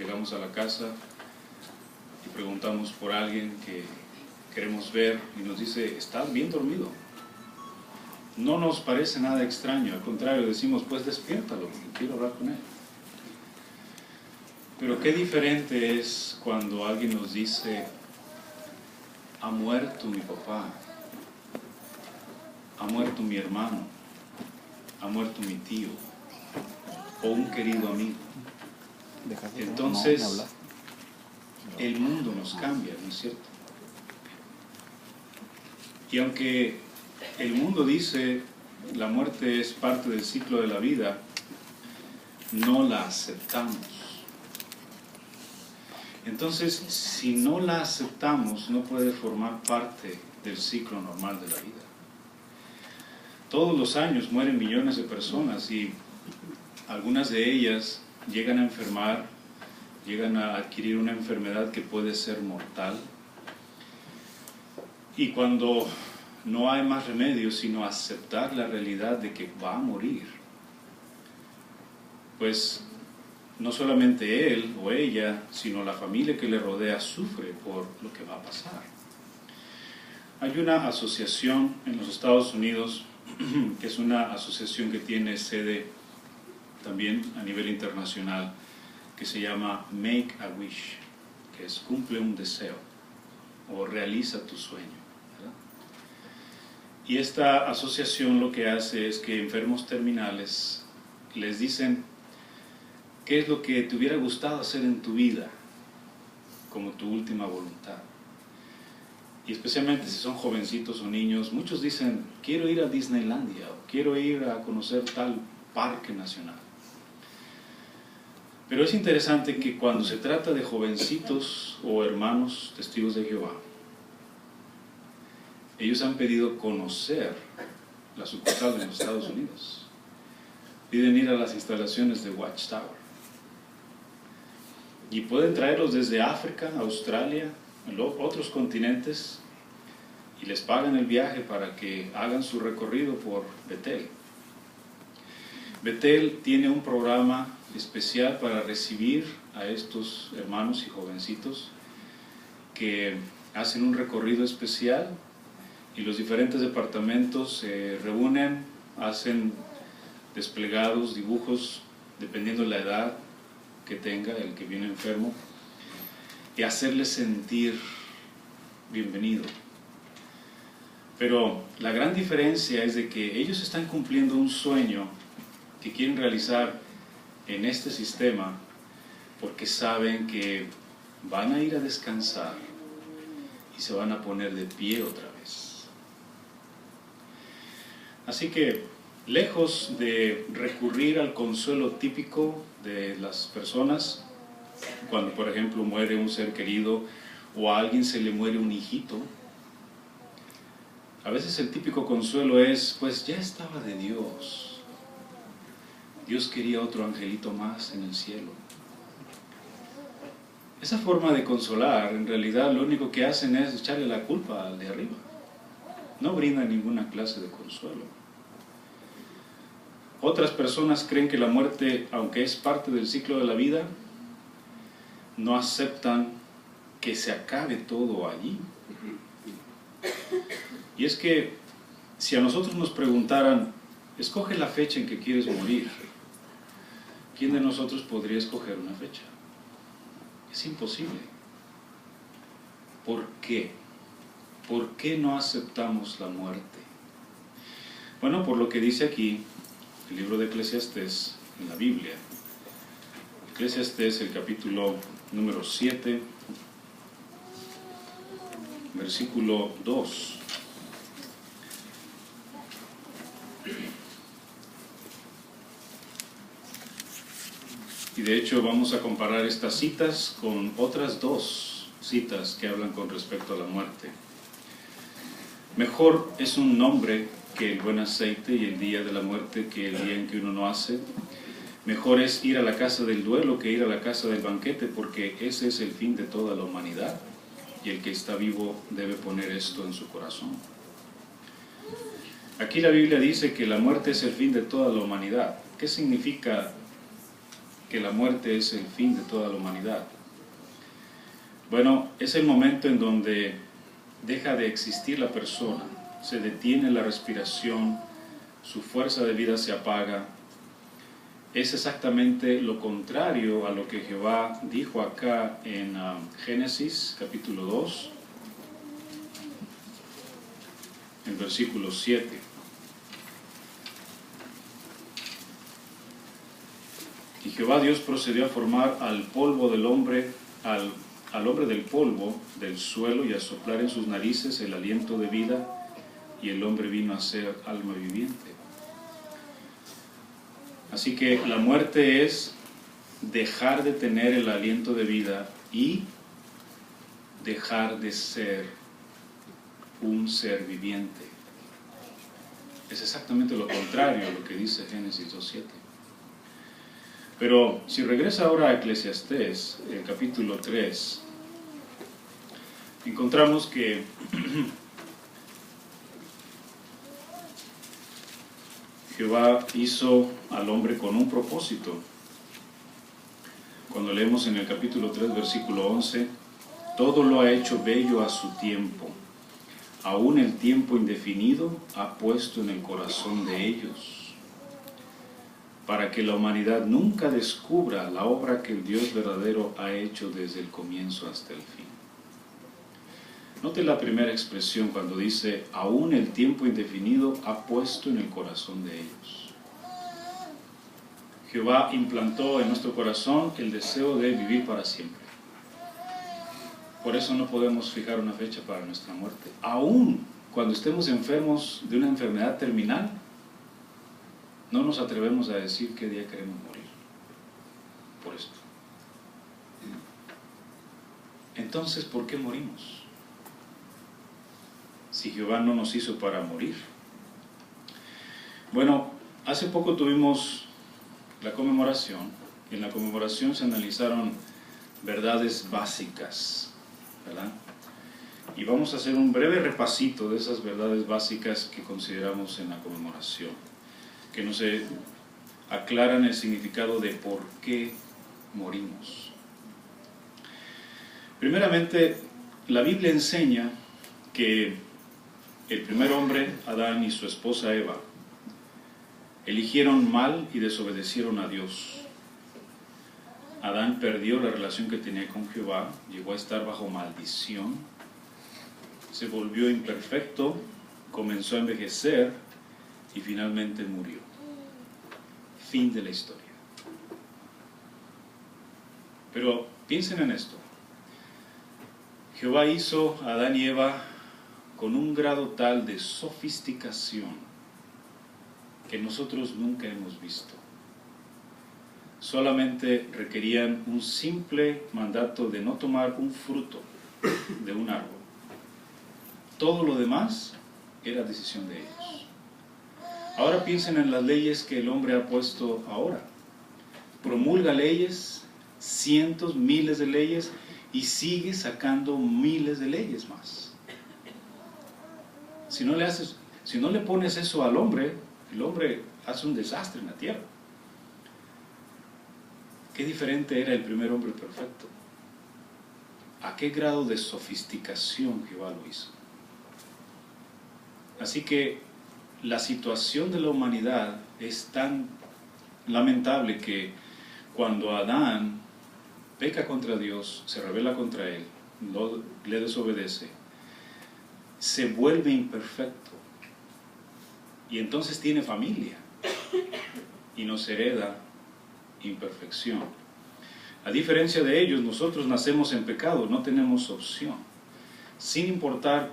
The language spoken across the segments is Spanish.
llegamos a la casa y preguntamos por alguien que queremos ver y nos dice, ¿estás bien dormido? No nos parece nada extraño, al contrario, decimos, pues despiértalo, porque quiero hablar con él. Pero qué diferente es cuando alguien nos dice, ha muerto mi papá, ha muerto mi hermano, ha muerto mi tío, o un querido amigo. Entonces, el mundo nos cambia, ¿no es cierto? Y aunque el mundo dice la muerte es parte del ciclo de la vida, no la aceptamos. Entonces, si no la aceptamos, no puede formar parte del ciclo normal de la vida. Todos los años mueren millones de personas y algunas de ellas llegan a enfermar, llegan a adquirir una enfermedad que puede ser mortal. Y cuando no hay más remedio sino aceptar la realidad de que va a morir, pues no solamente él o ella, sino la familia que le rodea sufre por lo que va a pasar. Hay una asociación en los Estados Unidos, que es una asociación que tiene sede también a nivel internacional, que se llama Make a Wish, que es cumple un deseo o realiza tu sueño, ¿verdad? Y esta asociación lo que hace es que enfermos terminales les dicen qué es lo que te hubiera gustado hacer en tu vida como tu última voluntad. Y especialmente si son jovencitos o niños, muchos dicen, quiero ir a Disneylandia o quiero ir a conocer tal parque nacional. Pero es interesante que cuando se trata de jovencitos o hermanos testigos de Jehová, ellos han pedido conocer la sucursal de los Estados Unidos. Piden ir a las instalaciones de Watchtower. Y pueden traerlos desde África, Australia, otros continentes, y les pagan el viaje para que hagan su recorrido por Betel. Betel tiene un programa especial para recibir a estos hermanos y jovencitos que hacen un recorrido especial, y los diferentes departamentos se reúnen, hacen desplegados, dibujos, dependiendo de la edad que tenga el que viene enfermo, y hacerle sentir bienvenido. Pero la gran diferencia es de que ellos están cumpliendo un sueño que quieren realizar en este sistema, porque saben que van a ir a descansar y se van a poner de pie otra vez. Así que, lejos de recurrir al consuelo típico de las personas, cuando por ejemplo muere un ser querido o a alguien se le muere un hijito, a veces el típico consuelo es, pues ya estaba de Dios. Dios quería otro angelito más en el cielo. Esa forma de consolar, en realidad lo único que hacen es echarle la culpa al de arriba. No brinda ninguna clase de consuelo. Otras personas creen que la muerte, aunque es parte del ciclo de la vida, no aceptan que se acabe todo allí. Y es que si a nosotros nos preguntaran, escoge la fecha en que quieres morir, ¿quién de nosotros podría escoger una fecha? Es imposible. ¿Por qué? ¿Por qué no aceptamos la muerte? Bueno, por lo que dice aquí el libro de Eclesiastés en la Biblia. Eclesiastés, el capítulo número 7, versículo 2. Y de hecho vamos a comparar estas citas con otras dos citas que hablan con respecto a la muerte. Mejor es un nombre que el buen aceite, y el día de la muerte que el día en que uno no hace. Mejor es ir a la casa del duelo que ir a la casa del banquete, porque ese es el fin de toda la humanidad, y el que está vivo debe poner esto en su corazón. Aquí la Biblia dice que la muerte es el fin de toda la humanidad. ¿Qué significa que la muerte es el fin de toda la humanidad. Bueno, es el momento en donde deja de existir la persona, se detiene la respiración, su fuerza de vida se apaga. Es exactamente lo contrario a lo que Jehová dijo acá en Génesis capítulo 2, en versículo 7. Y Jehová Dios procedió a formar al polvo del hombre, al hombre del polvo del suelo, y a soplar en sus narices el aliento de vida, y el hombre vino a ser alma viviente. Así que la muerte es dejar de tener el aliento de vida y dejar de ser un ser viviente. Es exactamente lo contrario a lo que dice Génesis 2:7. Pero si regresa ahora a Eclesiastés, el capítulo 3, encontramos que Jehová hizo al hombre con un propósito. Cuando leemos en el capítulo 3, versículo 11, todo lo ha hecho bello a su tiempo. Aún el tiempo indefinido ha puesto en el corazón de ellos, para que la humanidad nunca descubra la obra que el Dios verdadero ha hecho desde el comienzo hasta el fin. Note la primera expresión cuando dice, aún el tiempo indefinido ha puesto en el corazón de ellos. Jehová implantó en nuestro corazón el deseo de vivir para siempre. Por eso no podemos fijar una fecha para nuestra muerte. Aún cuando estemos enfermos de una enfermedad terminal, no nos atrevemos a decir qué día queremos morir. Por esto. Entonces, ¿por qué morimos? Si Jehová no nos hizo para morir. Bueno, hace poco tuvimos la conmemoración. En la conmemoración se analizaron verdades básicas, ¿verdad? Y vamos a hacer un breve repasito de esas verdades básicas que consideramos en la conmemoración, que nos aclaran el significado de por qué morimos. Primeramente, la Biblia enseña que el primer hombre, Adán, y su esposa Eva, eligieron mal y desobedecieron a Dios. Adán perdió la relación que tenía con Jehová, llegó a estar bajo maldición, se volvió imperfecto, comenzó a envejecer y finalmente murió. Fin de la historia. Pero piensen en esto. Jehová hizo a Adán y Eva con un grado tal de sofisticación que nosotros nunca hemos visto. Solamente requerían un simple mandato de no tomar un fruto de un árbol. Todo lo demás era decisión de ellos. Ahora piensen en las leyes que el hombre ha puesto ahora. Promulga leyes, cientos, miles de leyes, y sigue sacando miles de leyes más. Si no le pones eso al hombre, el hombre hace un desastre en la tierra. Qué diferente era el primer hombre perfecto. ¿A qué grado de sofisticación Jehová lo hizo? Así que la situación de la humanidad es tan lamentable que cuando Adán peca contra Dios, se rebela contra él, le desobedece, se vuelve imperfecto y entonces tiene familia y nos hereda imperfección. A diferencia de ellos, nosotros nacemos en pecado, no tenemos opción. Sin importar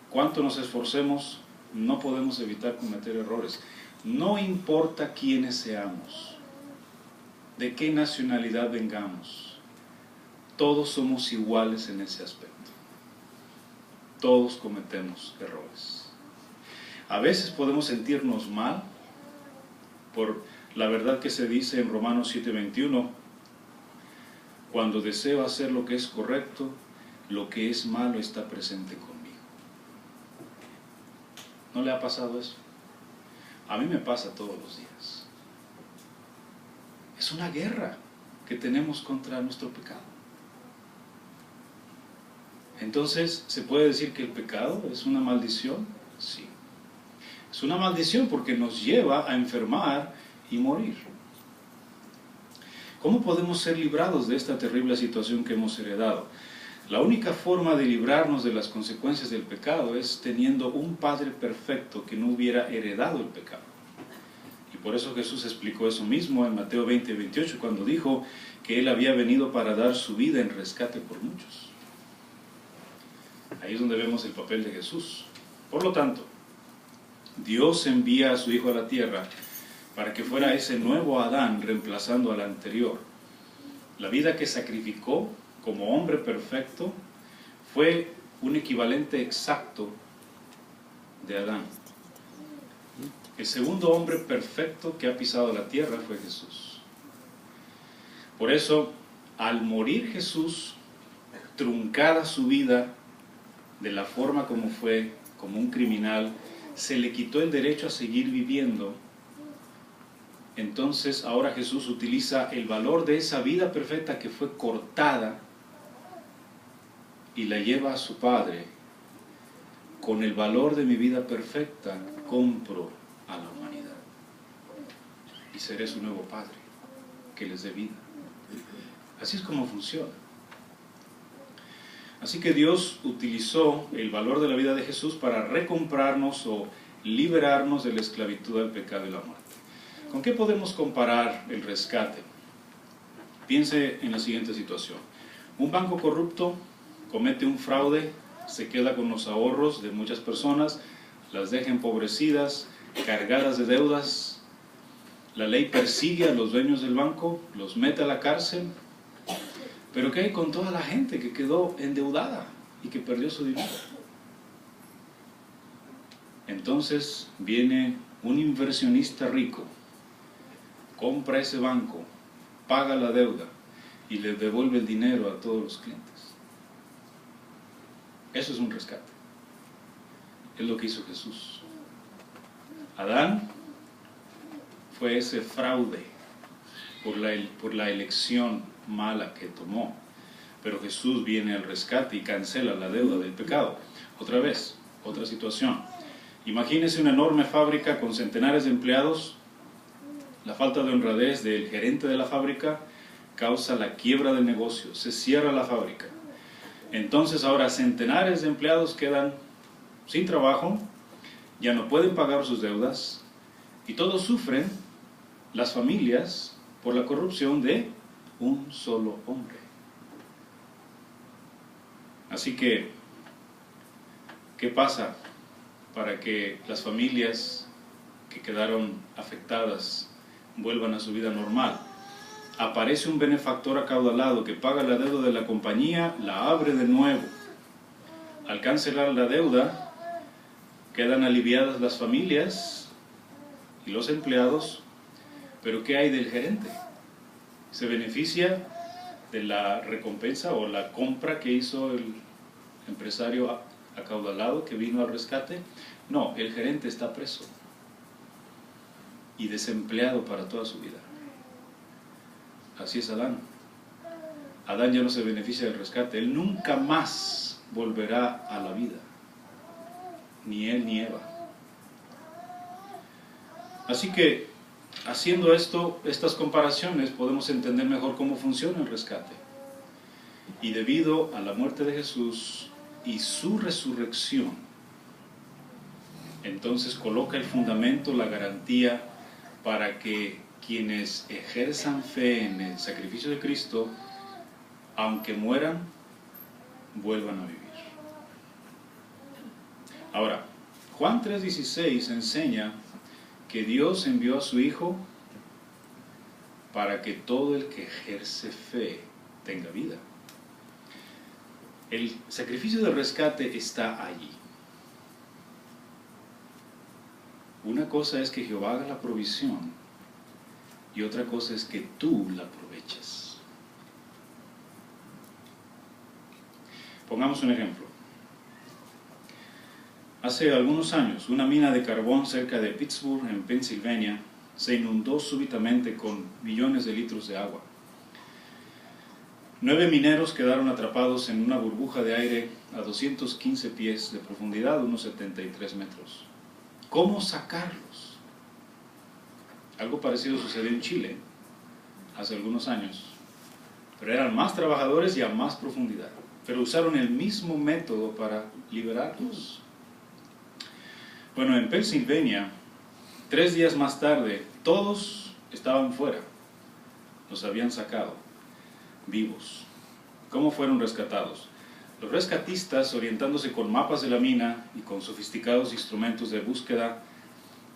cuánto nos esforcemos, no podemos evitar cometer errores. No importa quiénes seamos, de qué nacionalidad vengamos, todos somos iguales en ese aspecto. Todos cometemos errores. A veces podemos sentirnos mal por la verdad que se dice en Romanos 7:21, cuando deseo hacer lo que es correcto, lo que es malo está presente conmigo. ¿No le ha pasado eso? A mí me pasa todos los días. Es una guerra. que tenemos contra nuestro pecado. Entonces, ¿se puede decir que el pecado es una maldición? Sí. Es una maldición porque nos lleva a enfermar y morir. ¿Cómo podemos ser librados de esta terrible situación que hemos heredado? La única forma de librarnos de las consecuencias del pecado es teniendo un Padre perfecto que no hubiera heredado el pecado. Y por eso Jesús explicó eso mismo en Mateo 20:28, cuando dijo que Él había venido para dar su vida en rescate por muchos. Ahí es donde vemos el papel de Jesús. Por lo tanto, Dios envía a su Hijo a la tierra para que fuera ese nuevo Adán reemplazando al anterior. La vida que sacrificó como hombre perfecto fue un equivalente exacto de Adán. El segundo hombre perfecto que ha pisado la tierra fue Jesús. Por eso, al morir Jesús, truncada su vida de la forma como fue, como un criminal, se le quitó el derecho a seguir viviendo. Entonces ahora Jesús utiliza el valor de esa vida perfecta que fue cortada y la lleva a su Padre. Con el valor de mi vida perfecta compro a la humanidad y seré su nuevo Padre que les dé vida. Así es como funciona. Así que Dios utilizó el valor de la vida de Jesús para recomprarnos o liberarnos de la esclavitud al pecado y la muerte. ¿Con qué podemos comparar el rescate? Piense en la siguiente situación. Un banco corrupto comete un fraude, se queda con los ahorros de muchas personas, las deja empobrecidas, cargadas de deudas. La ley persigue a los dueños del banco, los mete a la cárcel. Pero ¿qué hay con toda la gente que quedó endeudada y que perdió su dinero? Entonces viene un inversionista rico, compra ese banco, paga la deuda y le devuelve el dinero a todos los clientes. Eso es un rescate. Es lo que hizo Jesús. Adán fue ese fraude por la elección mala que tomó, pero Jesús viene al rescate y cancela la deuda del pecado. Otra vez, otra situación. Imagínese una enorme fábrica con centenares de empleados. La falta de honradez del gerente de la fábrica causa la quiebra del negocio, se cierra la fábrica. Entonces ahora centenares de empleados quedan sin trabajo, ya no pueden pagar sus deudas y todos sufren, las familias, por la corrupción de un solo hombre. Así que, ¿qué pasa para que las familias que quedaron afectadas vuelvan a su vida normal? Aparece un benefactor acaudalado que paga la deuda de la compañía, la abre de nuevo. Al cancelar la deuda, quedan aliviadas las familias y los empleados, pero ¿qué hay del gerente? ¿Se beneficia de la recompensa o la compra que hizo el empresario acaudalado que vino al rescate? No, el gerente está preso y desempleado para toda su vida. Así es Adán. Adán ya no se beneficia del rescate, él nunca más volverá a la vida, ni él ni Eva. Así que, haciendo estas comparaciones, podemos entender mejor cómo funciona el rescate. Y debido a la muerte de Jesús y su resurrección, entonces coloca el fundamento, la garantía para que quienes ejerzan fe en el sacrificio de Cristo, aunque mueran, vuelvan a vivir. Ahora, Juan 3:16 enseña que Dios envió a su Hijo para que todo el que ejerce fe tenga vida. El sacrificio de rescate está allí. Una cosa es que Jehová haga la provisión y otra cosa es que tú la aproveches. Pongamos un ejemplo. Hace algunos años, una mina de carbón cerca de Pittsburgh, en Pensilvania, se inundó súbitamente con millones de litros de agua. 9 mineros quedaron atrapados en una burbuja de aire a 215 pies de profundidad, unos 73 metros. ¿Cómo sacarlos? Algo parecido sucedió en Chile hace algunos años, pero eran más trabajadores y a más profundidad, pero usaron el mismo método para liberarlos. Bueno, en Pensilvania, 3 días más tarde, todos estaban fuera, los habían sacado vivos. ¿Cómo fueron rescatados? Los rescatistas, orientándose con mapas de la mina y con sofisticados instrumentos de búsqueda,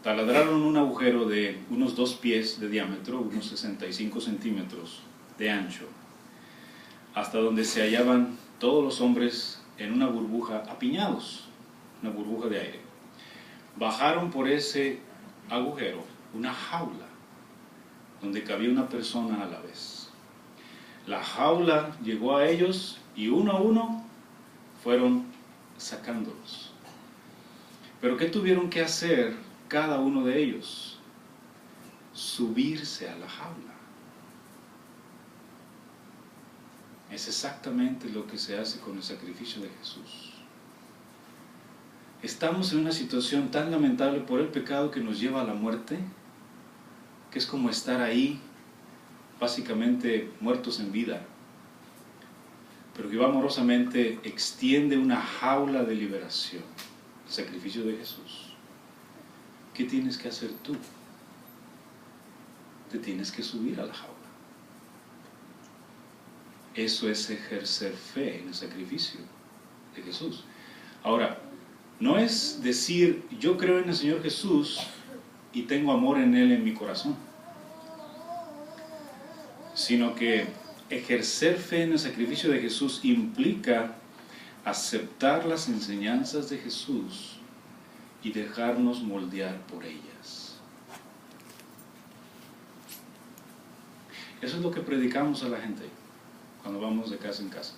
taladraron un agujero de unos 2 pies de diámetro, unos 65 centímetros de ancho, hasta donde se hallaban todos los hombres en una burbuja apiñados, una burbuja de aire. Bajaron por ese agujero una jaula donde cabía una persona a la vez. La jaula llegó a ellos y uno a uno fueron sacándolos. Pero ¿qué tuvieron que hacer cada uno de ellos? Subirse a la jaula. Es exactamente lo que se hace con el sacrificio de Jesús. Estamos en una situación tan lamentable por el pecado que nos lleva a la muerte, que es como estar ahí, básicamente muertos en vida. Pero Jehová amorosamente extiende una jaula de liberación, el sacrificio de Jesús. ¿Qué tienes que hacer tú? Te tienes que subir a la jaula. Eso es ejercer fe en el sacrificio de Jesús. Ahora, no es decir, yo creo en el Señor Jesús y tengo amor en Él en mi corazón, sino que ejercer fe en el sacrificio de Jesús implica aceptar las enseñanzas de Jesús y dejarnos moldear por ellas. Eso es lo que predicamos a la gente cuando vamos de casa en casa.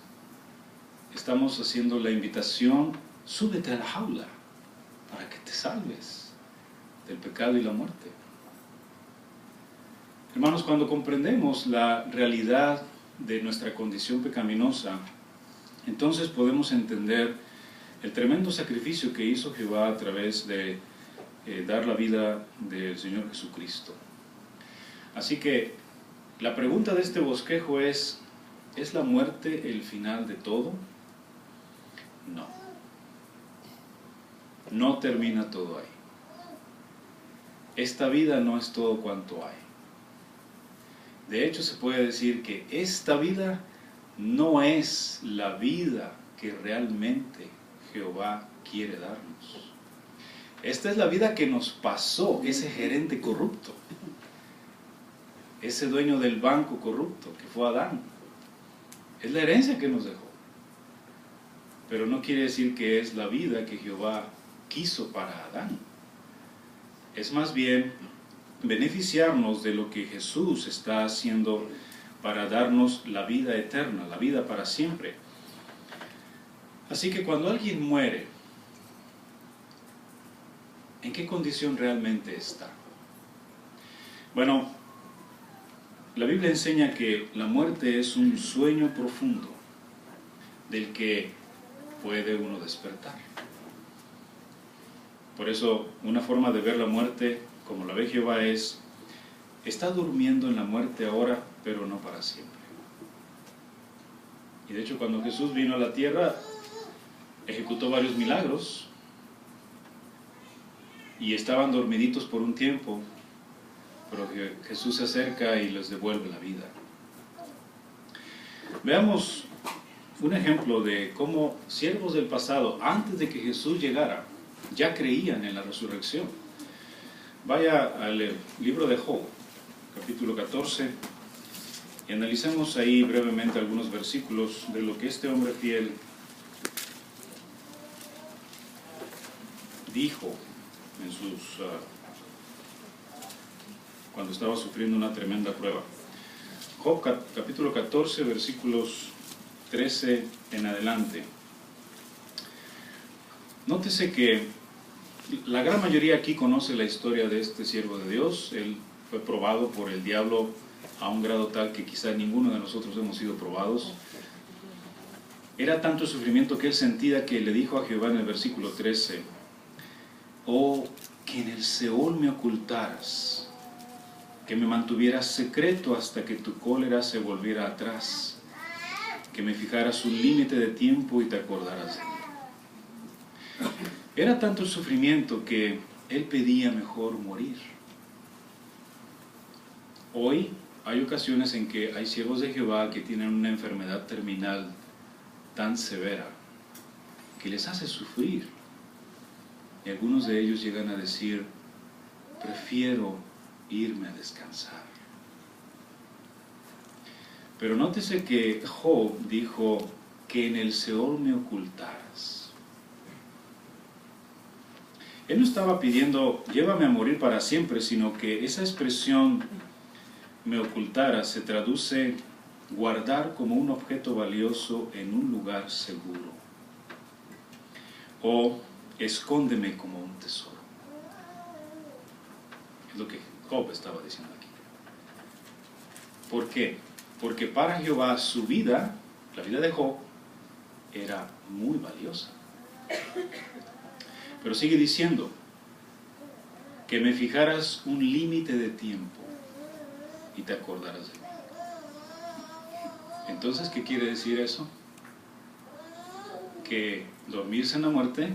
Estamos haciendo la invitación: súbete a la jaula para que te salves del pecado y la muerte. Hermanos, cuando comprendemos la realidad de nuestra condición pecaminosa, entonces podemos entender el tremendo sacrificio que hizo Jehová a través de dar la vida del Señor Jesucristo. Así que la pregunta de este bosquejo ¿es la muerte el final de todo? No. No termina todo ahí. Esta vida no es todo cuanto hay. De hecho, se puede decir que esta vida no es la vida que realmente Jehová quiere darnos. Esta es la vida que nos pasó ese gerente corrupto, ese dueño del banco corrupto que fue Adán. Es la herencia que nos dejó. Pero no quiere decir que es la vida que Jehová quiso para Adán. Es más bien beneficiarnos de lo que Jesús está haciendo para darnos la vida eterna, la vida para siempre. Así que cuando alguien muere, ¿en qué condición realmente está? Bueno, la Biblia enseña que la muerte es un sueño profundo del que puede uno despertar. Por eso, una forma de ver la muerte, como la ve Jehová, está durmiendo en la muerte ahora, pero no para siempre. Y de hecho, cuando Jesús vino a la tierra, ejecutó varios milagros, y estaban dormiditos por un tiempo, pero Jesús se acerca y les devuelve la vida. Veamos un ejemplo de cómo siervos del pasado, antes de que Jesús llegara, ya creían en la resurrección. Vaya al libro de Job, capítulo 14, y analicemos ahí brevemente algunos versículos de lo que este hombre fiel dijo en cuando estaba sufriendo una tremenda prueba. Job capítulo 14, versículos 13 en adelante. Nótese que la gran mayoría aquí conoce la historia de este siervo de Dios. Él fue probado por el diablo a un grado tal que quizá ninguno de nosotros hemos sido probados. Era tanto el sufrimiento que él sentía que le dijo a Jehová en el versículo 13, oh, que en el Seol me ocultaras, que me mantuvieras secreto hasta que tu cólera se volviera atrás, que me fijaras un límite de tiempo y te acordaras de mí. Era tanto el sufrimiento que él pedía mejor morir. Hoy hay ocasiones en que hay siervos de Jehová que tienen una enfermedad terminal tan severa que les hace sufrir. Y algunos de ellos llegan a decir, prefiero irme a descansar. Pero nótese que Job dijo que en el Seol me ocultaras. Él no estaba pidiendo, llévame a morir para siempre, sino que esa expresión me ocultaras se traduce guardar como un objeto valioso en un lugar seguro. O escóndeme como un tesoro. Es lo que Job estaba diciendo aquí. ¿Por qué? Porque para Jehová su vida, la vida de Job, era muy valiosa. Pero sigue diciendo, que me fijaras un límite de tiempo y te acordarás de mí. Entonces, ¿qué quiere decir eso? Que dormirse en la muerte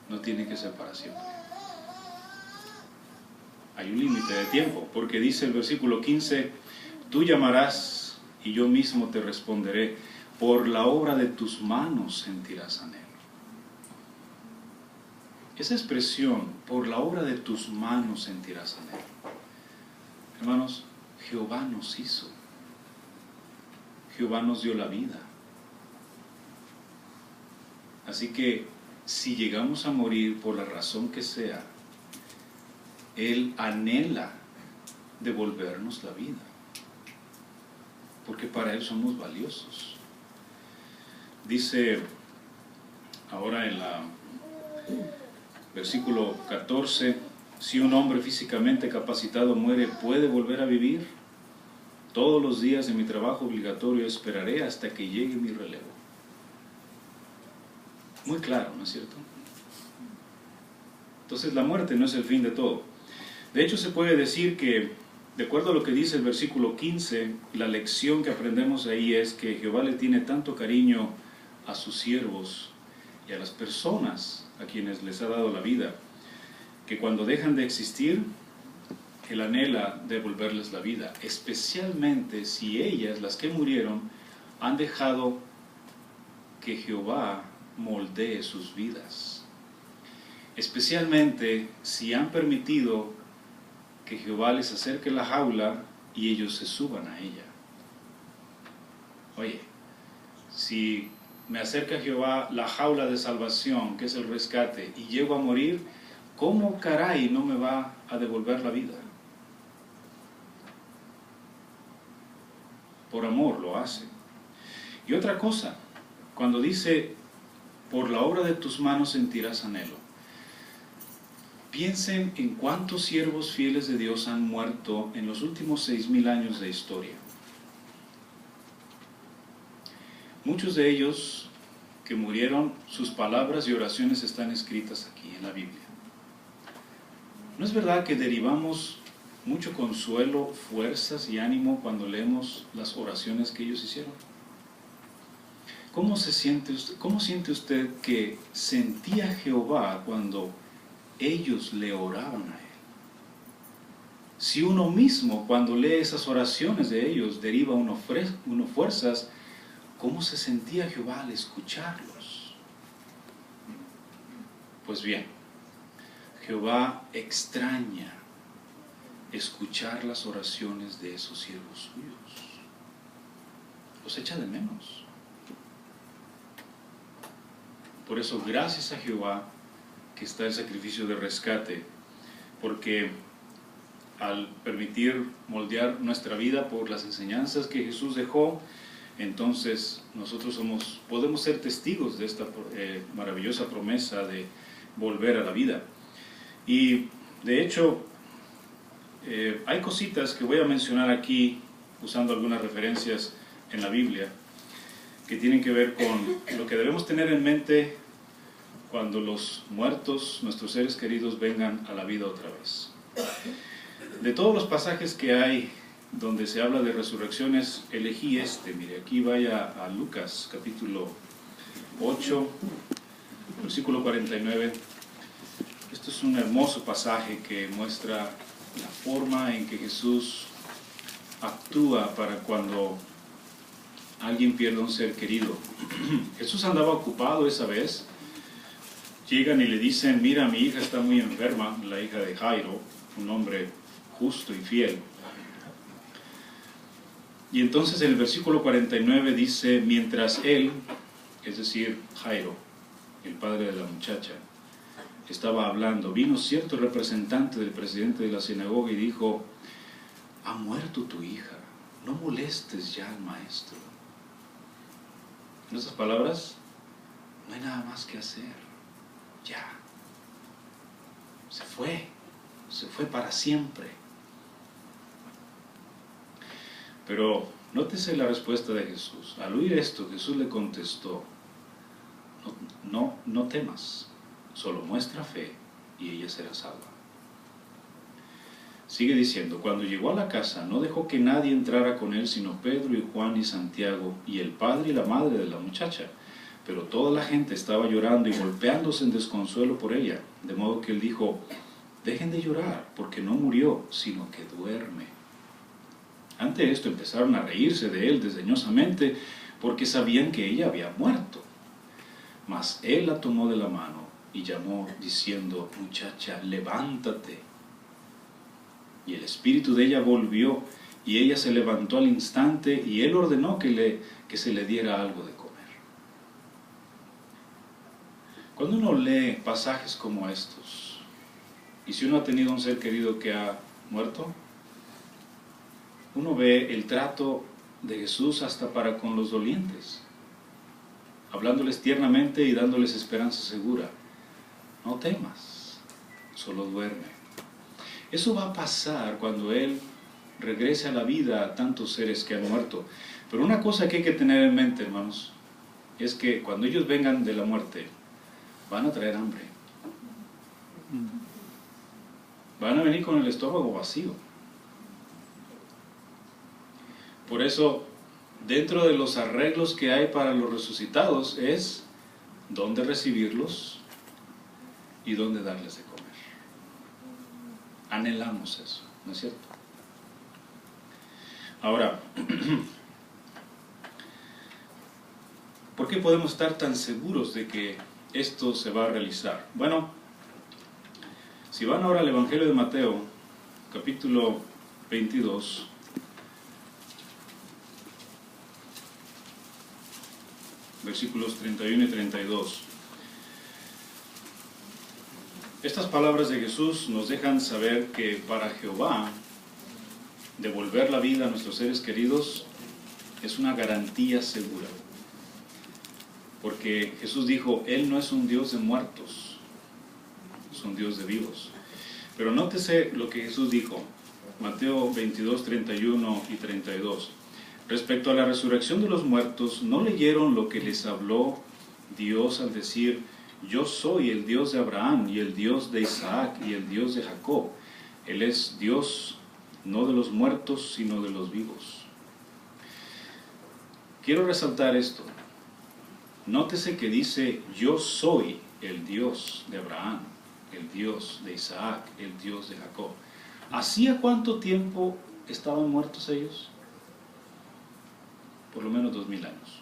no tiene que ser para siempre. Hay un límite de tiempo, porque dice el versículo 15, tú llamarás y yo mismo te responderé, por la obra de tus manos sentirás anhelo. Esa expresión, por la obra de tus manos sentirás anhelo. Hermanos, Jehová nos hizo. Jehová nos dio la vida. Así que, si llegamos a morir por la razón que sea, Él anhela devolvernos la vida. Porque para Él somos valiosos. Dice ahora en la versículo 14, si un hombre físicamente capacitado muere, ¿puede volver a vivir? Todos los días de mi trabajo obligatorio esperaré hasta que llegue mi relevo. Muy claro, ¿no es cierto? Entonces la muerte no es el fin de todo. De hecho, se puede decir que, de acuerdo a lo que dice el versículo 15, la lección que aprendemos ahí es que Jehová le tiene tanto cariño a sus siervos y a las personas a quienes les ha dado la vida, que cuando dejan de existir, Él anhela devolverles la vida, especialmente si ellas, las que murieron, han dejado que Jehová moldee sus vidas, especialmente si han permitido que Jehová les acerque la jaula y ellos se suban a ella. Oye, si me acerca Jehová la jaula de salvación, que es el rescate, y llego a morir, ¿cómo caray no me va a devolver la vida? Por amor lo hace. Y otra cosa, cuando dice, por la obra de tus manos sentirás anhelo, piensen en cuántos siervos fieles de Dios han muerto en los últimos 6,000 años de historia. Muchos de ellos que murieron, sus palabras y oraciones están escritas aquí en la Biblia. ¿No es verdad que derivamos mucho consuelo, fuerzas y ánimo cuando leemos las oraciones que ellos hicieron? ¿Cómo siente usted que sentía Jehová cuando ellos le oraban a Él? Si uno mismo, cuando lee esas oraciones de ellos, deriva uno fuerzas, ¿cómo se sentía Jehová al escucharlos? Pues bien, Jehová extraña escuchar las oraciones de esos siervos suyos. Los echa de menos. Por eso, gracias a Jehová que está el sacrificio de rescate, porque al permitir moldear nuestra vida por las enseñanzas que Jesús dejó, entonces nosotros podemos ser testigos de esta maravillosa promesa de volver a la vida. Y de hecho, hay cositas que voy a mencionar aquí, usando algunas referencias en la Biblia, que tienen que ver con lo que debemos tener en mente cuando los muertos, nuestros seres queridos, vengan a la vida otra vez. De todos los pasajes que hay donde se habla de resurrecciones, elegí este. Mire, aquí vaya a Lucas capítulo 8, versículo 49. Esto es un hermoso pasaje que muestra la forma en que Jesús actúa para cuando alguien pierde un ser querido. Jesús andaba ocupado esa vez. Llegan y le dicen: mira, mi hija está muy enferma, la hija de Jairo, un hombre justo y fiel. Y entonces en el versículo 49 dice: mientras él, es decir, Jairo, el padre de la muchacha, estaba hablando, vino cierto representante del presidente de la sinagoga y dijo: ha muerto tu hija, no molestes ya al maestro. En esas palabras, no hay nada más que hacer, ya, se fue para siempre. Pero nótese la respuesta de Jesús. Al oír esto, Jesús le contestó: no temas, solo muestra fe y ella será salva. Sigue diciendo: cuando llegó a la casa, no dejó que nadie entrara con él, sino Pedro y Juan y Santiago, y el padre y la madre de la muchacha. Pero toda la gente estaba llorando y golpeándose en desconsuelo por ella, de modo que él dijo: dejen de llorar, porque no murió, sino que duerme. Ante esto empezaron a reírse de él desdeñosamente, porque sabían que ella había muerto. Mas él la tomó de la mano y llamó, diciendo: muchacha, levántate. Y el espíritu de ella volvió, y ella se levantó al instante, y él ordenó que se le diera algo de comer. Cuando uno lee pasajes como estos, y si uno ha tenido un ser querido que ha muerto, uno ve el trato de Jesús hasta para con los dolientes, hablándoles tiernamente y dándoles esperanza segura. No temas, solo duerme. Eso va a pasar cuando Él regrese a la vida a tantos seres que han muerto. Pero una cosa que hay que tener en mente, hermanos, es que cuando ellos vengan de la muerte, van a traer hambre. Van a venir con el estómago vacío. Por eso, dentro de los arreglos que hay para los resucitados es dónde recibirlos y dónde darles de comer. Anhelamos eso, ¿no es cierto? Ahora, ¿por qué podemos estar tan seguros de que esto se va a realizar? Bueno, si van ahora al Evangelio de Mateo, capítulo 22, versículos 31 y 32. Estas palabras de Jesús nos dejan saber que para Jehová devolver la vida a nuestros seres queridos es una garantía segura. Porque Jesús dijo: Él no es un Dios de muertos, es un Dios de vivos. Pero nótese lo que Jesús dijo, Mateo 22, 31 y 32. Respecto a la resurrección de los muertos, ¿no leyeron lo que les habló Dios al decir: yo soy el Dios de Abraham y el Dios de Isaac y el Dios de Jacob? Él es Dios no de los muertos, sino de los vivos. Quiero resaltar esto. Nótese que dice: yo soy el Dios de Abraham, el Dios de Isaac, el Dios de Jacob. ¿Hacía cuánto tiempo estaban muertos ellos? Por lo menos 2000 años.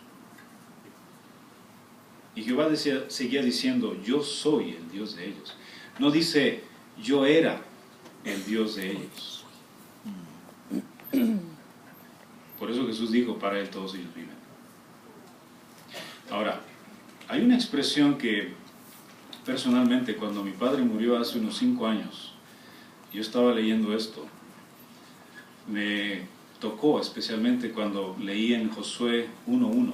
Y Jehová seguía diciendo: yo soy el Dios de ellos. No dice: yo era el Dios de ellos. Por eso Jesús dijo: para Él todos ellos viven. Ahora, hay una expresión que personalmente, cuando mi padre murió hace unos 5 años, yo estaba leyendo esto, me tocó especialmente cuando leí en Josué 1:1.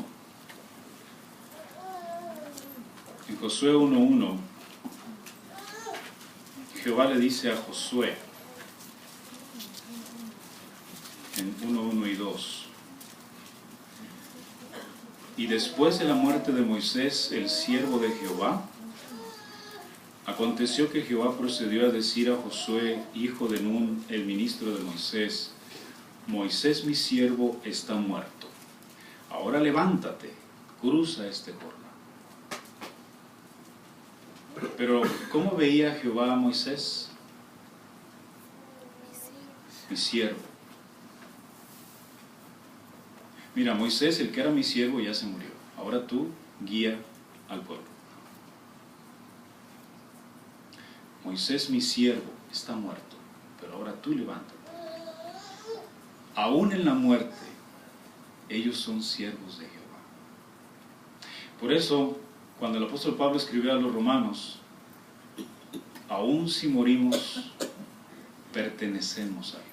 En Josué 1:1, Jehová le dice a Josué, en 1:1 y 2, Y después de la muerte de Moisés, el siervo de Jehová, aconteció que Jehová procedió a decir a Josué, hijo de Nun, el ministro de Moisés: Moisés mi siervo está muerto. Ahora levántate, cruza este Jordán. Pero ¿cómo veía Jehová a Moisés? Mi siervo. Mira, Moisés, el que era mi siervo, ya se murió. Ahora tú guía al pueblo. Moisés, mi siervo, está muerto, pero ahora tú levántate. Aún en la muerte, ellos son siervos de Jehová. Por eso, cuando el apóstol Pablo escribió a los romanos, aún si morimos, pertenecemos a Jehová.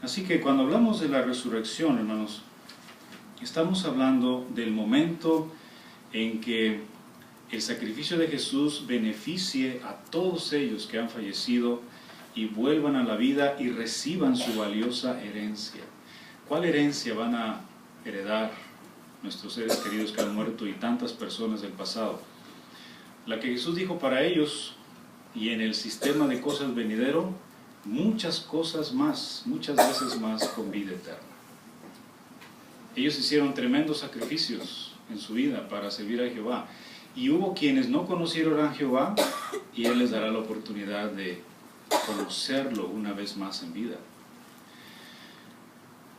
Así que cuando hablamos de la resurrección, hermanos, estamos hablando del momento en que el sacrificio de Jesús beneficie a todos ellos que han fallecido y vuelvan a la vida y reciban su valiosa herencia. ¿Cuál herencia van a heredar nuestros seres queridos que han muerto y tantas personas del pasado? La que Jesús dijo para ellos, y en el sistema de cosas venidero, muchas cosas más, muchas veces más, con vida eterna. Ellos hicieron tremendos sacrificios en su vida para servir a Jehová, y hubo quienes no conocieron a Jehová, y Él les dará la oportunidad de conocerlo una vez más en vida.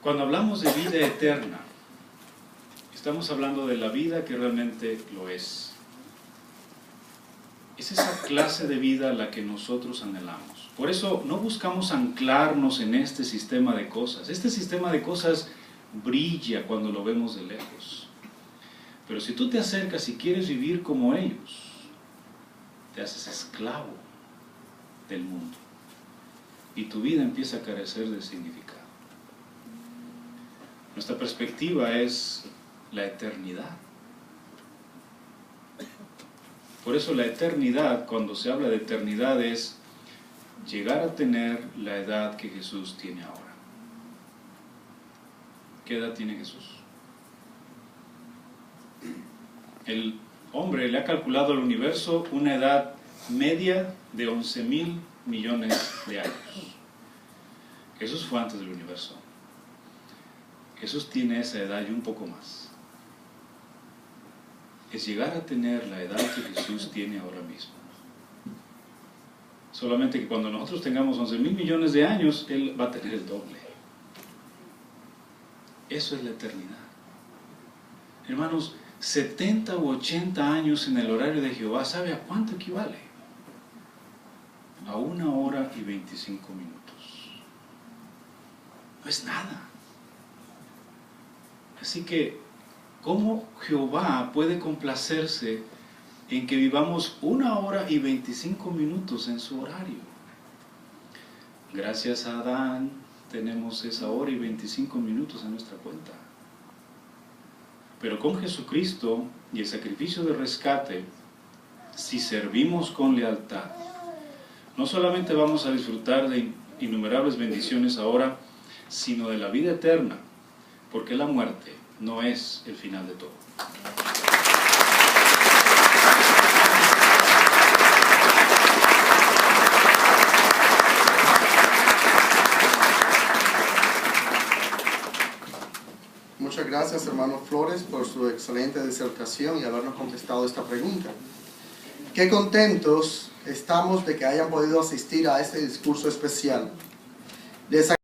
Cuando hablamos de vida eterna, estamos hablando de la vida que realmente lo es. Es esa clase de vida la que nosotros anhelamos. Por eso no buscamos anclarnos en este sistema de cosas. Este sistema de cosas brilla cuando lo vemos de lejos. Pero si tú te acercas y quieres vivir como ellos, te haces esclavo del mundo. Y tu vida empieza a carecer de significado. Nuestra perspectiva es la eternidad. Por eso la eternidad, cuando se habla de eternidad, es llegar a tener la edad que Jesús tiene ahora. ¿Qué edad tiene Jesús? El hombre le ha calculado al universo una edad media de 11.000 millones de años. Jesús fue antes del universo. Jesús tiene esa edad y un poco más. Es llegar a tener la edad que Jesús tiene ahora mismo. Solamente que cuando nosotros tengamos 11.000 millones de años, Él va a tener el doble. Eso es la eternidad. Hermanos, 70 u 80 años en el horario de Jehová, ¿sabe a cuánto equivale? A 1 hora y 25 minutos. No es nada. Así que, ¿cómo Jehová puede complacerse en que vivamos 1 hora y 25 minutos en su horario? Gracias a Adán tenemos esa 1 hora y 25 minutos en nuestra cuenta. Pero con Jesucristo y el sacrificio de rescate, si servimos con lealtad, no solamente vamos a disfrutar de innumerables bendiciones ahora, sino de la vida eterna, porque la muerte no es el final de todo. Muchas gracias, hermano Flores, por su excelente disertación y habernos contestado esta pregunta. Qué contentos estamos de que hayan podido asistir a este discurso especial. Les